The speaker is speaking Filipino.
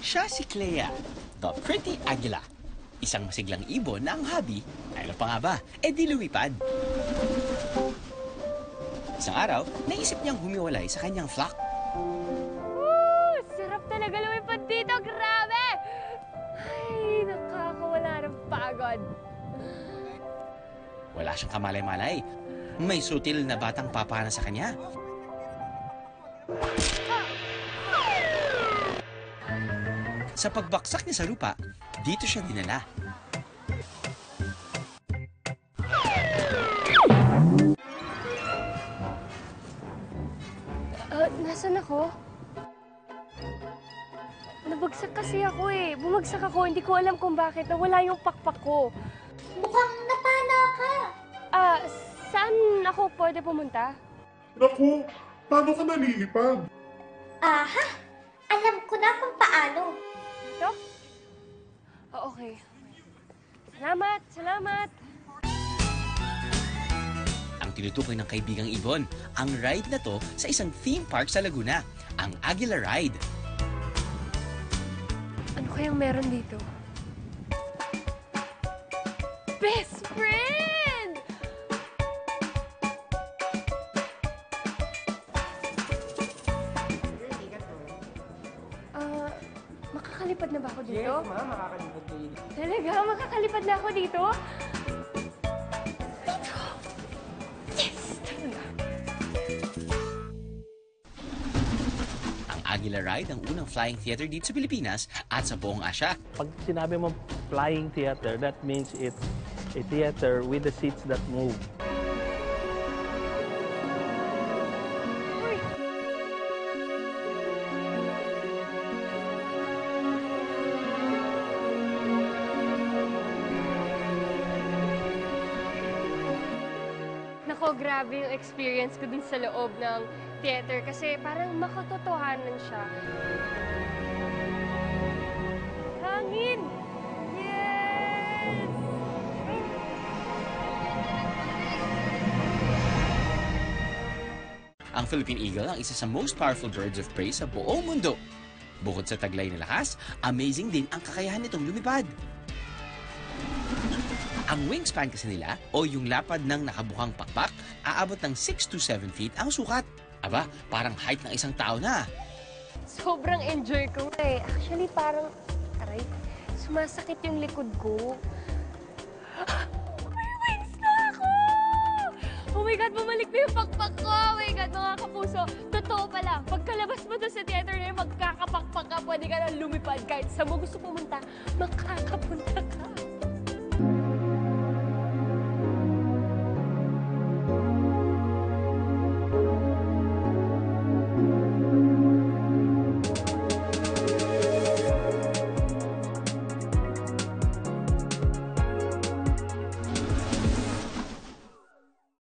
Siya si Clea, the pretty agila. Isang masiglang ibon na ang hobby, ay ano pa nga ba, di lumipad. Isang araw, naisip niyang humiwalay sa kanyang flock. Sarap talaga lumipad dito, grabe! Ay, nakakawala ng pagod. Wala siyang kamalay-malay. May sutil na batang papana sa kanya. Sa pagbaksak niya sa lupa, dito siya dinala. Nasaan ako? Nabagsak kasi ako eh. Bumagsak ako, hindi ko alam kung bakit. Nawala yung pakpak ko. Mukhang napana ka. Saan ako pwede pumunta? Naku, paano ka nalilipad? Aha, alam ko na kung paano. Ito? Okay. Salamat. Ang tinutukoy ng kaibigang ibon, ang ride na to sa isang theme park sa Laguna, ang Agila Ride. Ano kayang meron dito? Best friend! Makakalipad na ba ako dito? Yes, ma'am. Makakalipad kayo dito. Talaga? Makakalipad na ako dito? Yes! Talaga. Ang Agila Ride ang unang flying theater dito sa Pilipinas at sa buong Asya. Pag sinabi mo flying theater, that means it's a theater with the seats that move. Uy! Nako, grabe yung experience ko dun sa loob ng theater kasi parang makatotohanan siya. Hangin! Yes! Ang Philippine Eagle ang isa sa most powerful birds of prey sa buong mundo. Bukod sa taglay na lakas, amazing din ang kakayahan nitong lumipad. Ang wingspan kasi nila, o yung lapad ng nakabuhang pakpak, aabot ng 6 to 7 feet ang sukat. Aba, parang height ng isang tao na. Sobrang enjoy ko eh. Actually, parang, aray, sumasakit yung likod ko. May wings na ako! Oh my God, bumalik na yung pakpak ko! Oh my God, mga kapuso. Totoo pala, pagkalabas mo doon sa theater na yun, magkakapakpak ka, pwede ka na lumipad. Kahit saan mo gusto pumunta, makakapunta